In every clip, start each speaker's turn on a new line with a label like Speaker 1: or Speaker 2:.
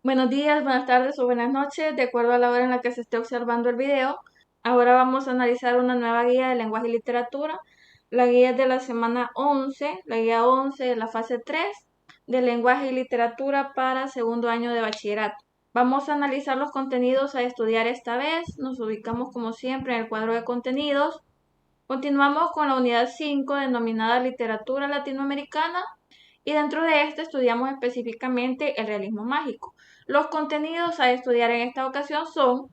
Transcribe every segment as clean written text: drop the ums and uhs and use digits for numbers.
Speaker 1: Buenos días, buenas tardes o buenas noches, de acuerdo a la hora en la que se esté observando el video. Ahora vamos a analizar una nueva guía de lenguaje y literatura. La guía es de la semana 11, la guía 11 de la fase 3 de lenguaje y literatura para segundo año de bachillerato. Vamos a analizar los contenidos a estudiar esta vez. Nos ubicamos como siempre en el cuadro de contenidos. Continuamos con la unidad 5 denominada literatura latinoamericana y dentro de este estudiamos específicamente el realismo mágico. Los contenidos a estudiar en esta ocasión son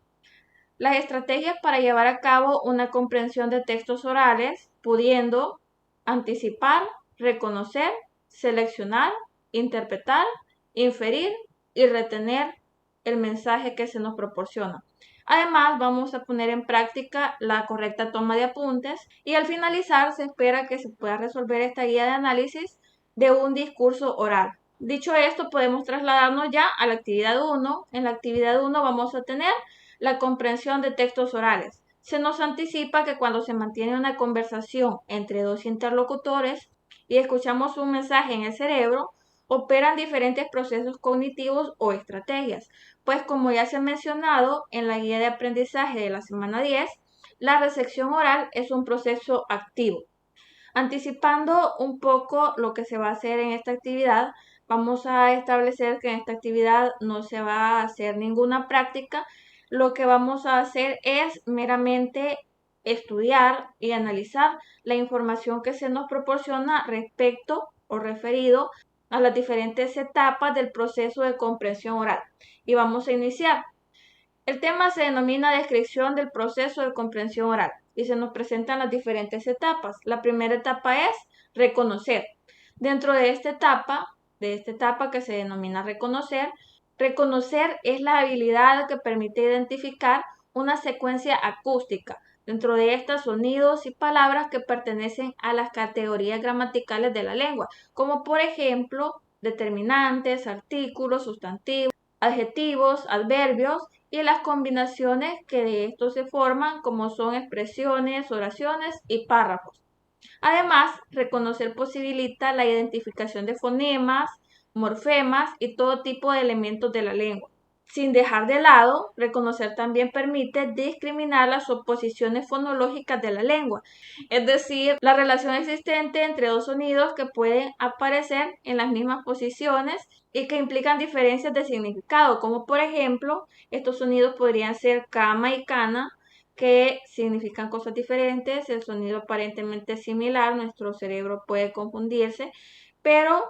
Speaker 1: las estrategias para llevar a cabo una comprensión de textos orales, pudiendo anticipar, reconocer, seleccionar, interpretar, inferir y retener el mensaje que se nos proporciona. Además, vamos a poner en práctica la correcta toma de apuntes y al finalizar se espera que se pueda resolver esta guía de análisis de un discurso oral. Dicho esto, podemos trasladarnos ya a la actividad 1. En la actividad 1 vamos a tener la comprensión de textos orales. Se nos anticipa que cuando se mantiene una conversación entre dos interlocutores y escuchamos un mensaje en el cerebro, operan diferentes procesos cognitivos o estrategias. Pues como ya se ha mencionado en la guía de aprendizaje de la semana 10, la recepción oral es un proceso activo. Anticipando un poco lo que se va a hacer en esta actividad, vamos a establecer que en esta actividad no se va a hacer ninguna práctica. Lo que vamos a hacer es meramente estudiar y analizar la información que se nos proporciona respecto o referido a las diferentes etapas del proceso de comprensión oral. Y vamos a iniciar. El tema se denomina descripción del proceso de comprensión oral y se nos presentan las diferentes etapas. La primera etapa es reconocer. Dentro de esta etapa que se denomina reconocer, reconocer es la habilidad que permite identificar una secuencia acústica. Dentro de estas, sonidos y palabras que pertenecen a las categorías gramaticales de la lengua, como por ejemplo determinantes, artículos, sustantivos, adjetivos, adverbios y las combinaciones que de estos se forman, como son expresiones, oraciones y párrafos. Además, reconocer posibilita la identificación de fonemas, morfemas y todo tipo de elementos de la lengua. Sin dejar de lado, reconocer también permite discriminar las oposiciones fonológicas de la lengua, es decir, la relación existente entre dos sonidos que pueden aparecer en las mismas posiciones y que implican diferencias de significado, como por ejemplo, estos sonidos podrían ser cama y cana, que significan cosas diferentes, el sonido aparentemente similar, nuestro cerebro puede confundirse, pero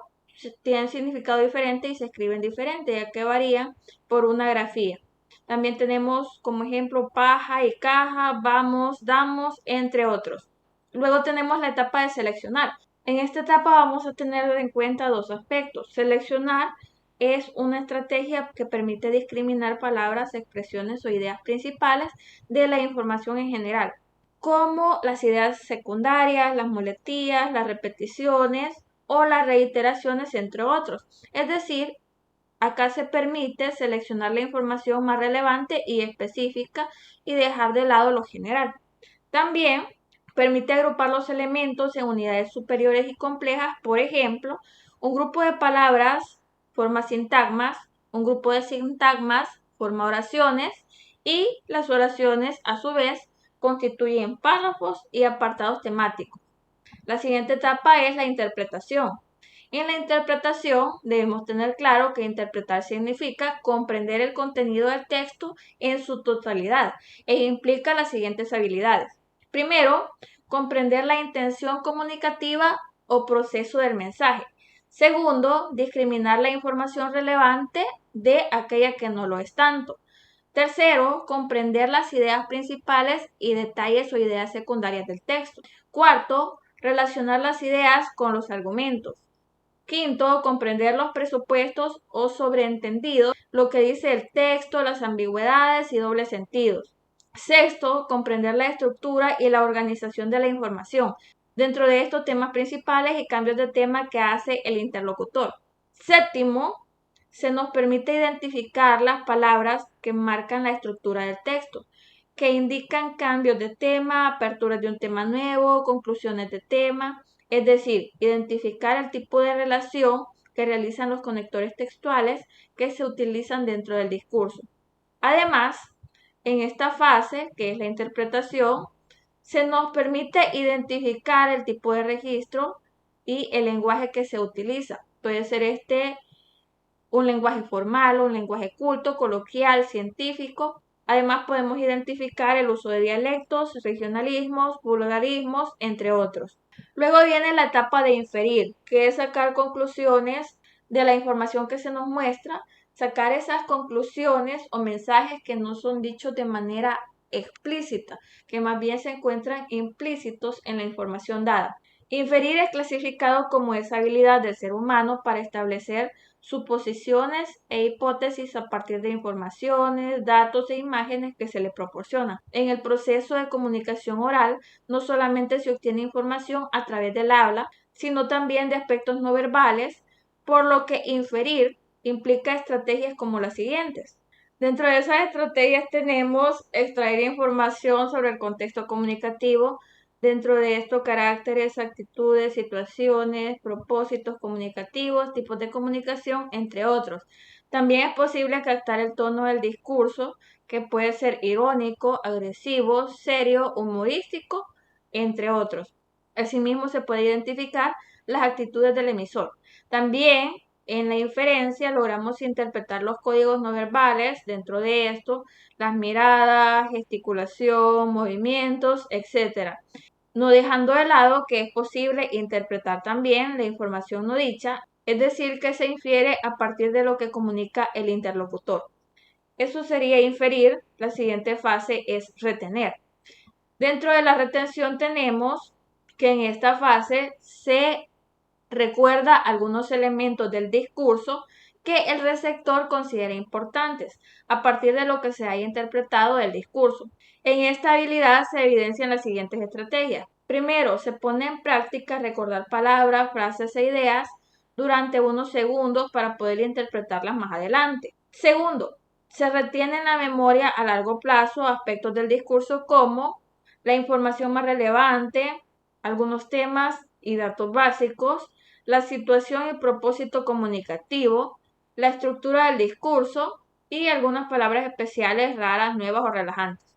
Speaker 1: tienen significado diferente y se escriben diferente, ya que varían por una grafía. También tenemos como ejemplo paja y caja, vamos, damos, entre otros. Luego tenemos la etapa de seleccionar. En esta etapa vamos a tener en cuenta dos aspectos. Seleccionar es una estrategia que permite discriminar palabras, expresiones o ideas principales de la información en general, como las ideas secundarias, las muletillas, las repeticiones o las reiteraciones, entre otros. Es decir, acá se permite seleccionar la información más relevante y específica y dejar de lado lo general. También permite agrupar los elementos en unidades superiores y complejas. Por ejemplo, un grupo de palabras forma sintagmas, un grupo de sintagmas forma oraciones y las oraciones a su vez constituyen párrafos y apartados temáticos. La siguiente etapa es la interpretación. En la interpretación debemos tener claro que interpretar significa comprender el contenido del texto en su totalidad e implica las siguientes habilidades. Primero, comprender la intención comunicativa o proceso del mensaje. Segundo, discriminar la información relevante de aquella que no lo es tanto. Tercero, comprender las ideas principales y detalles o ideas secundarias del texto. Cuarto, relacionar las ideas con los argumentos. Quinto, comprender los presupuestos o sobreentendidos, lo que dice el texto, las ambigüedades y dobles sentidos. Sexto, comprender la estructura y la organización de la información. Dentro de estos temas principales y cambios de tema que hace el interlocutor. Séptimo, se nos permite identificar las palabras que marcan la estructura del texto, que indican cambios de tema, aperturas de un tema nuevo, conclusiones de tema, es decir, identificar el tipo de relación que realizan los conectores textuales que se utilizan dentro del discurso. Además, en esta fase, que es la interpretación, se nos permite identificar el tipo de registro y el lenguaje que se utiliza. Puede ser un lenguaje formal, un lenguaje culto, coloquial, científico. Además, podemos identificar el uso de dialectos, regionalismos, vulgarismos, entre otros. Luego viene la etapa de inferir, que es sacar conclusiones de la información que se nos muestra, sacar esas conclusiones o mensajes que no son dichos de manera explícita, que más bien se encuentran implícitos en la información dada. Inferir es clasificado como esa habilidad del ser humano para establecer suposiciones e hipótesis a partir de informaciones, datos e imágenes que se le proporcionan. En el proceso de comunicación oral, no solamente se obtiene información a través del habla, sino también de aspectos no verbales, por lo que inferir implica estrategias como las siguientes. Dentro de esas estrategias tenemos extraer información sobre el contexto comunicativo. Dentro de esto, caracteres, actitudes, situaciones, propósitos comunicativos, tipos de comunicación, entre otros. También es posible captar el tono del discurso, que puede ser irónico, agresivo, serio, humorístico, entre otros. Asimismo, se puede identificar las actitudes del emisor. También en la inferencia logramos interpretar los códigos no verbales, dentro de esto, las miradas, gesticulación, movimientos, etc. No dejando de lado que es posible interpretar también la información no dicha, es decir, que se infiere a partir de lo que comunica el interlocutor. Eso sería inferir. La siguiente fase es retener. Dentro de la retención tenemos que en esta fase se recuerda algunos elementos del discurso que el receptor considera importantes a partir de lo que se haya interpretado del discurso. En esta habilidad se evidencian las siguientes estrategias. Primero, se pone en práctica recordar palabras, frases e ideas durante unos segundos para poder interpretarlas más adelante. Segundo, se retiene en la memoria a largo plazo aspectos del discurso como la información más relevante, algunos temas y datos básicos, la situación y propósito comunicativo, la estructura del discurso y algunas palabras especiales, raras, nuevas o relajantes.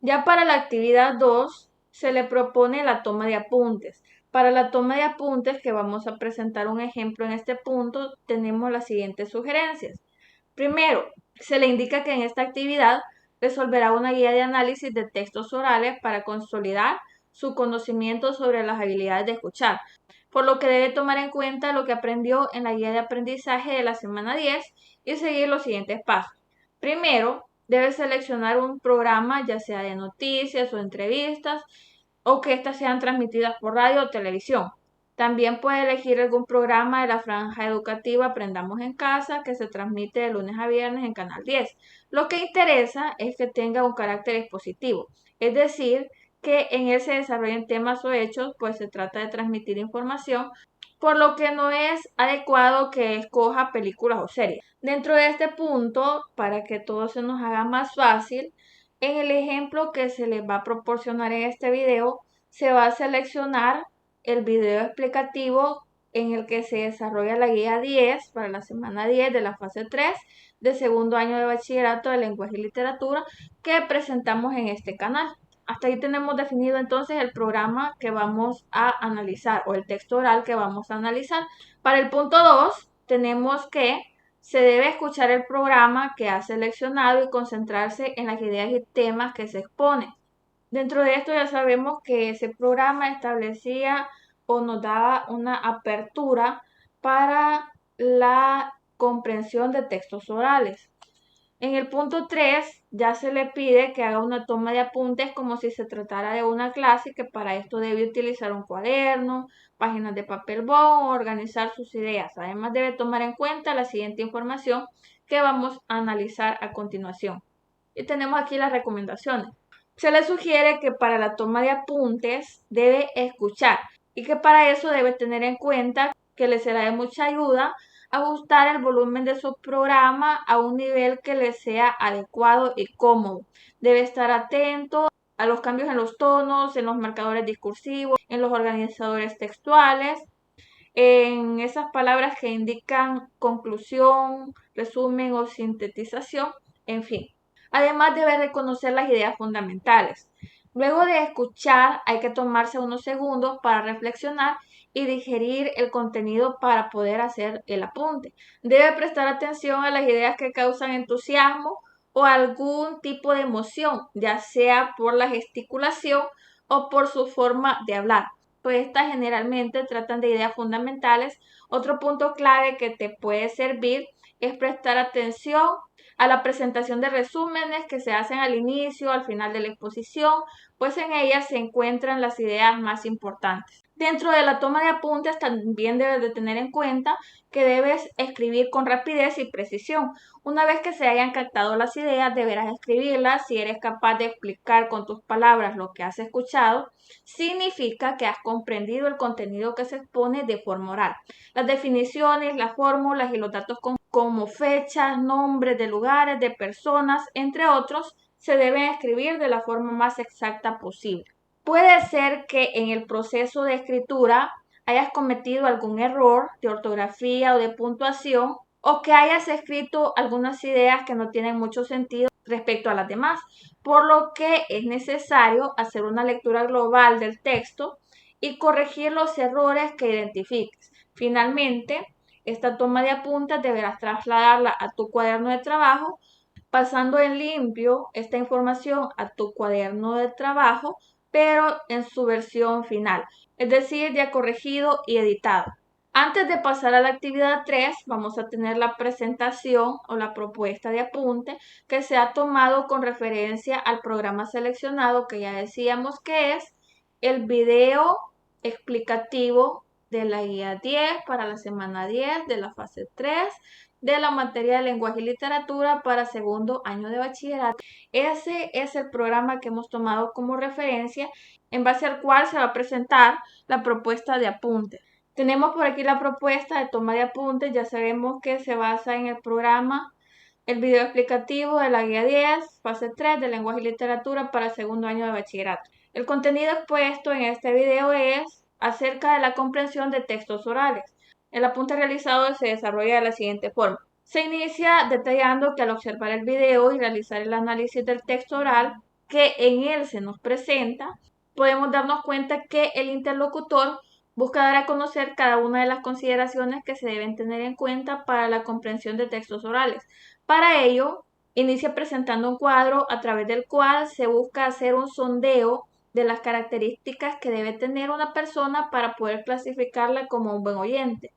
Speaker 1: Ya para la actividad 2 se le propone la toma de apuntes. Para la toma de apuntes, que vamos a presentar un ejemplo en este punto, tenemos las siguientes sugerencias. Primero, se le indica que en esta actividad resolverá una guía de análisis de textos orales para consolidar su conocimiento sobre las habilidades de escuchar, por lo que debe tomar en cuenta lo que aprendió en la guía de aprendizaje de la semana 10 y seguir los siguientes pasos. Primero, debe seleccionar un programa, ya sea de noticias o entrevistas, o que éstas sean transmitidas por radio o televisión. También puede elegir algún programa de la franja educativa Aprendamos en Casa, que se transmite de lunes a viernes en Canal 10. Lo que interesa es que tenga un carácter expositivo, es decir, que en él se desarrollen temas o hechos, pues se trata de transmitir información, por lo que no es adecuado que escoja películas o series. Dentro de este punto, para que todo se nos haga más fácil, en el ejemplo que se les va a proporcionar en este video, se va a seleccionar el video explicativo en el que se desarrolla la guía 10 para la semana 10 de la fase 3 de segundo año de bachillerato de lenguaje y literatura que presentamos en este canal. Hasta ahí tenemos definido entonces el programa que vamos a analizar o el texto oral que vamos a analizar. Para el punto 2 tenemos que se debe escuchar el programa que ha seleccionado y concentrarse en las ideas y temas que se exponen. Dentro de esto ya sabemos que ese programa establecía o nos daba una apertura para la comprensión de textos orales. En el punto 3 ya se le pide que haga una toma de apuntes como si se tratara de una clase, que para esto debe utilizar un cuaderno, páginas de papel bond o organizar sus ideas. Además debe tomar en cuenta la siguiente información que vamos a analizar a continuación. Y tenemos aquí las recomendaciones. Se le sugiere que para la toma de apuntes debe escuchar y que para eso debe tener en cuenta que le será de mucha ayuda ajustar el volumen de su programa a un nivel que le sea adecuado y cómodo. Debe estar atento a los cambios en los tonos, en los marcadores discursivos, en los organizadores textuales. en esas palabras que indican conclusión, resumen o sintetización, en fin. Además debe reconocer las ideas fundamentales. Luego de escuchar hay que tomarse unos segundos para reflexionar y digerir el contenido para poder hacer el apunte. Debe prestar atención a las ideas que causan entusiasmo o algún tipo de emoción, ya sea por la gesticulación o por su forma de hablar. Pues estas generalmente tratan de ideas fundamentales. Otro punto clave que te puede servir es prestar atención a la presentación de resúmenes que se hacen al inicio, al final de la exposición, pues en ellas se encuentran las ideas más importantes. Dentro de la toma de apuntes también debes de tener en cuenta que debes escribir con rapidez y precisión. Una vez que se hayan captado las ideas, deberás escribirlas. Si eres capaz de explicar con tus palabras lo que has escuchado, significa que has comprendido el contenido que se expone de forma oral. Las definiciones, las fórmulas y los datos como fechas, nombres de lugares, de personas, entre otros, se deben escribir de la forma más exacta posible. Puede ser que en el proceso de escritura hayas cometido algún error de ortografía o de puntuación, o que hayas escrito algunas ideas que no tienen mucho sentido respecto a las demás, por lo que es necesario hacer una lectura global del texto y corregir los errores que identifiques. Finalmente, esta toma de apuntes deberás trasladarla a tu cuaderno de trabajo, pasando en limpio esta información a tu cuaderno de trabajo, pero en su versión final, es decir, ya corregido y editado. Antes de pasar a la actividad 3, vamos a tener la presentación o la propuesta de apunte que se ha tomado con referencia al programa seleccionado, que ya decíamos que es el video explicativo de la guía 10 para la semana 10 de la fase 3 de la materia de lenguaje y literatura para segundo año de bachillerato. Ese es el programa que hemos tomado como referencia, en base al cual se va a presentar la propuesta de apunte. Tenemos por aquí la propuesta de toma de apuntes. Ya sabemos que se basa en el programa, el video explicativo de la guía 10, fase 3 de lenguaje y literatura para segundo año de bachillerato. El contenido expuesto en este video es acerca de la comprensión de textos orales. El apunte realizado se desarrolla de la siguiente forma. Se inicia detallando que al observar el video y realizar el análisis del texto oral que en él se nos presenta, podemos darnos cuenta que el interlocutor busca dar a conocer cada una de las consideraciones que se deben tener en cuenta para la comprensión de textos orales. Para ello, inicia presentando un cuadro a través del cual se busca hacer un sondeo de las características que debe tener una persona para poder clasificarla como un buen oyente.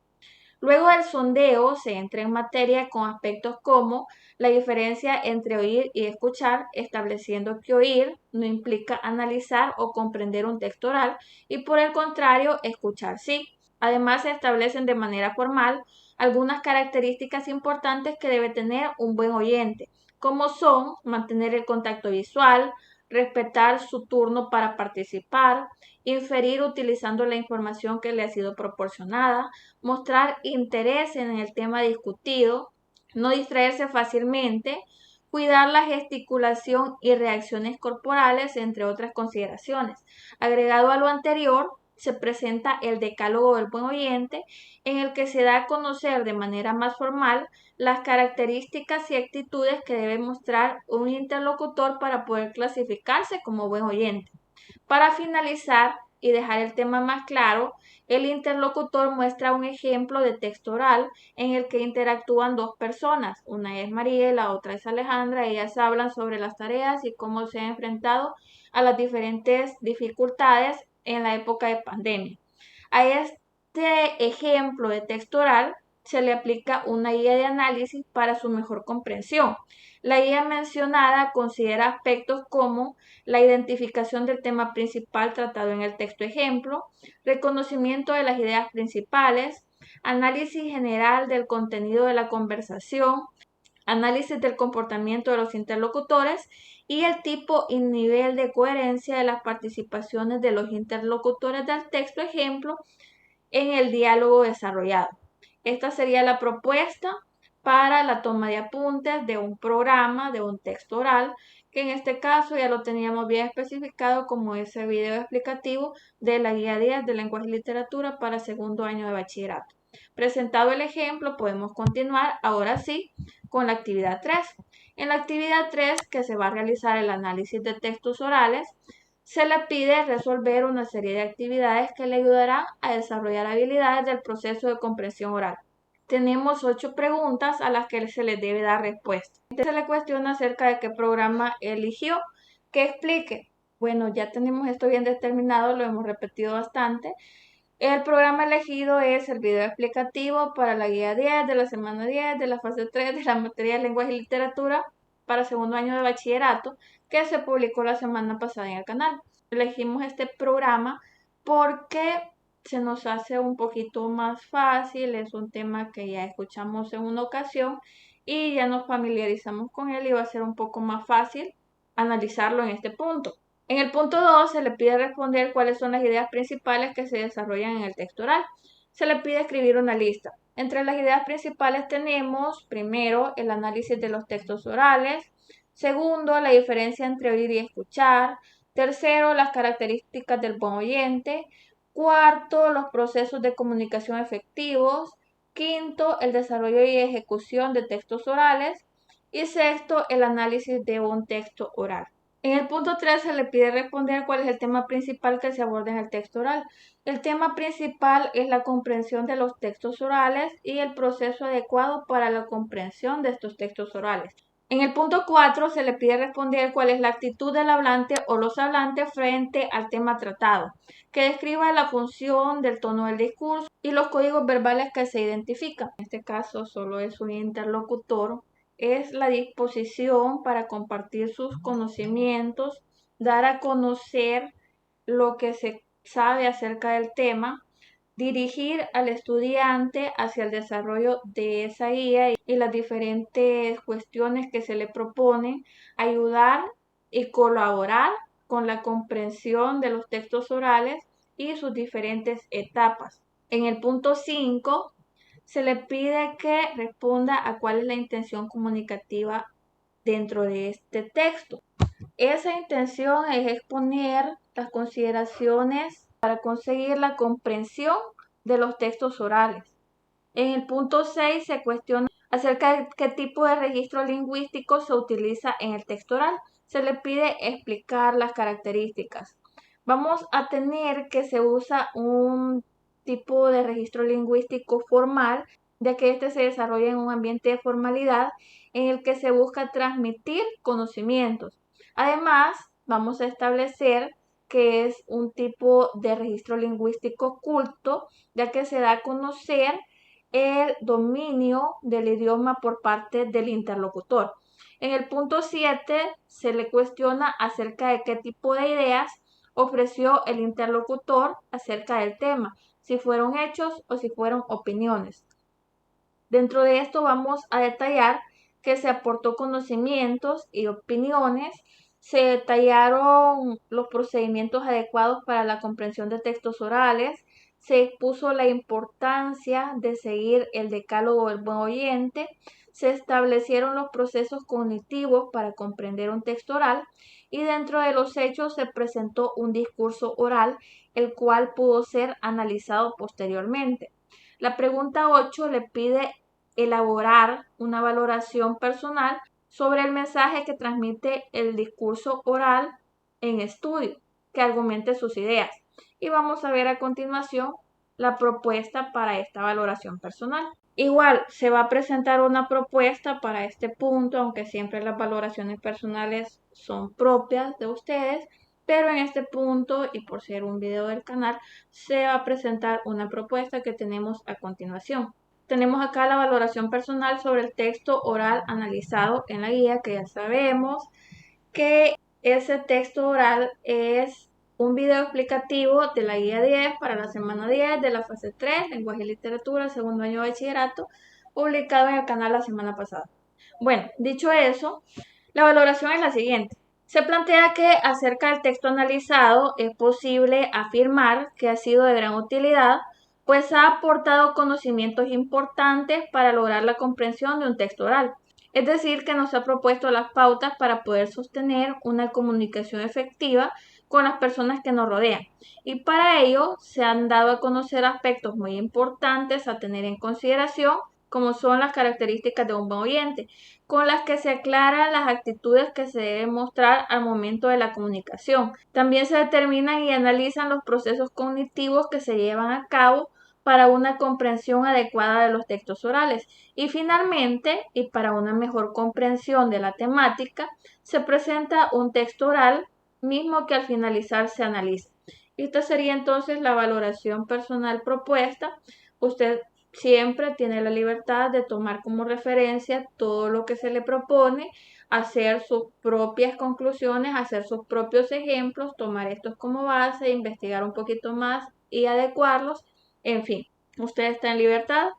Speaker 1: Luego del sondeo se entra en materia con aspectos como la diferencia entre oír y escuchar, estableciendo que oír no implica analizar o comprender un texto oral y por el contrario, escuchar sí. Además, se establecen de manera formal algunas características importantes que debe tener un buen oyente, como son mantener el contacto visual, respetar su turno para participar, inferir utilizando la información que le ha sido proporcionada, mostrar interés en el tema discutido, no distraerse fácilmente, cuidar la gesticulación y reacciones corporales, entre otras consideraciones. Agregado a lo anterior, se presenta el decálogo del buen oyente, en el que se da a conocer de manera más formal las características y actitudes que debe mostrar un interlocutor para poder clasificarse como buen oyente. Para finalizar y dejar el tema más claro, el interlocutor muestra un ejemplo de texto oral en el que interactúan dos personas, una es María y la otra es Alejandra. Ellas hablan sobre las tareas y cómo se han enfrentado a las diferentes dificultades en la época de pandemia. A este ejemplo de texto oral se le aplica una guía de análisis para su mejor comprensión. La guía mencionada considera aspectos como la identificación del tema principal tratado en el texto ejemplo, reconocimiento de las ideas principales, análisis general del contenido de la conversación, análisis del comportamiento de los interlocutores y el tipo y nivel de coherencia de las participaciones de los interlocutores del texto ejemplo en el diálogo desarrollado. Esta sería la propuesta para la toma de apuntes de un programa, de un texto oral, que en este caso ya lo teníamos bien especificado como ese video explicativo de la guía 10 de lenguaje y literatura para segundo año de bachillerato. Presentado el ejemplo, podemos continuar ahora sí con la actividad 3. En la actividad 3, que se va a realizar el análisis de textos orales, se le pide resolver una serie de actividades que le ayudarán a desarrollar habilidades del proceso de comprensión oral. Tenemos 8 preguntas a las que se les debe dar respuesta. Se le cuestiona acerca de qué programa eligió, que explique. Bueno, ya tenemos esto bien determinado, lo hemos repetido bastante. El programa elegido es el video explicativo para la guía 10 de la semana 10 de la fase 3 de la materia de lenguaje y literatura para segundo año de bachillerato, que se publicó la semana pasada en el canal. Elegimos este programa porque se nos hace un poquito más fácil, es un tema que ya escuchamos en una ocasión y ya nos familiarizamos con él y va a ser un poco más fácil analizarlo en este punto. En el punto 2 se le pide responder cuáles son las ideas principales que se desarrollan en el texto oral. Se le pide escribir una lista. Entre las ideas principales tenemos, primero, el análisis de los textos orales. Segundo, la diferencia entre oír y escuchar. Tercero, las características del buen oyente. Cuarto, los procesos de comunicación efectivos. Quinto, el desarrollo y ejecución de textos orales. Y sexto, el análisis de un texto oral. En el punto 3 se le pide responder cuál es el tema principal que se aborda en el texto oral. El tema principal es la comprensión de los textos orales y el proceso adecuado para la comprensión de estos textos orales. En el punto 4 se le pide responder cuál es la actitud del hablante o los hablantes frente al tema tratado, que describa la función del tono del discurso y los códigos verbales que se identifican. En este caso solo es un interlocutor. Es la disposición para compartir sus conocimientos, dar a conocer lo que se sabe acerca del tema, dirigir al estudiante hacia el desarrollo de esa guía y las diferentes cuestiones que se le proponen, ayudar y colaborar con la comprensión de los textos orales y sus diferentes etapas. En el punto 5 se le pide que responda a cuál es la intención comunicativa dentro de este texto. Esa intención es exponer las consideraciones para conseguir la comprensión de los textos orales. En el punto 6 se cuestiona acerca de qué tipo de registro lingüístico se utiliza en el texto oral. Se le pide explicar las características. Vamos a tener que se usa un tipo de registro lingüístico formal, ya que este se desarrolla en un ambiente de formalidad en el que se busca transmitir conocimientos. Además, vamos a establecer que es un tipo de registro lingüístico oculto, ya que se da a conocer el dominio del idioma por parte del interlocutor. En el punto 7 se le cuestiona acerca de qué tipo de ideas ofreció el interlocutor acerca del tema, si fueron hechos o si fueron opiniones. Dentro de esto vamos a detallar que se aportó conocimientos y opiniones, se detallaron los procedimientos adecuados para la comprensión de textos orales, se expuso la importancia de seguir el decálogo del buen oyente, se establecieron los procesos cognitivos para comprender un texto oral y dentro de los hechos se presentó un discurso oral, el cual pudo ser analizado posteriormente. La pregunta 8 le pide elaborar una valoración personal sobre el mensaje que transmite el discurso oral en estudio, que argumente sus ideas. Y vamos a ver a continuación la propuesta para esta valoración personal. Igual se va a presentar una propuesta para este punto, aunque siempre las valoraciones personales son propias de ustedes, pero en este punto y por ser un video del canal se va a presentar una propuesta que tenemos a continuación. Tenemos acá la valoración personal sobre el texto oral analizado en la guía, que ya sabemos que ese texto oral es un video explicativo de la guía 10 para la semana 10 de la fase 3, lenguaje y literatura, segundo año de bachillerato, publicado en el canal la semana pasada. Bueno, dicho eso, la valoración es la siguiente. Se plantea que acerca del texto analizado es posible afirmar que ha sido de gran utilidad pues ha aportado conocimientos importantes para lograr la comprensión de un texto oral. Es decir, que nos ha propuesto las pautas para poder sostener una comunicación efectiva con las personas que nos rodean. Y para ello se han dado a conocer aspectos muy importantes a tener en consideración, como son las características de un buen oyente, con las que se aclaran las actitudes que se deben mostrar al momento de la comunicación. También se determinan y analizan los procesos cognitivos que se llevan a cabo para una comprensión adecuada de los textos orales. Y finalmente, y para una mejor comprensión de la temática, se presenta un texto oral mismo que al finalizar se analiza. Esta sería entonces la valoración personal propuesta. Usted siempre tiene la libertad de tomar como referencia todo lo que se le propone, hacer sus propias conclusiones, hacer sus propios ejemplos, tomar estos como base, investigar un poquito más y adecuarlos. En fin, usted está en libertad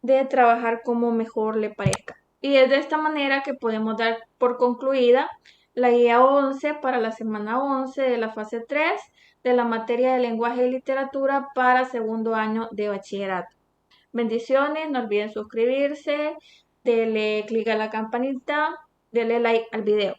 Speaker 1: de trabajar como mejor le parezca. Y es de esta manera que podemos dar por concluida la guía 11 para la semana 11 de la fase 3 de la materia de lenguaje y literatura para segundo año de bachillerato. Bendiciones, no olviden suscribirse, denle clic a la campanita, denle like al video.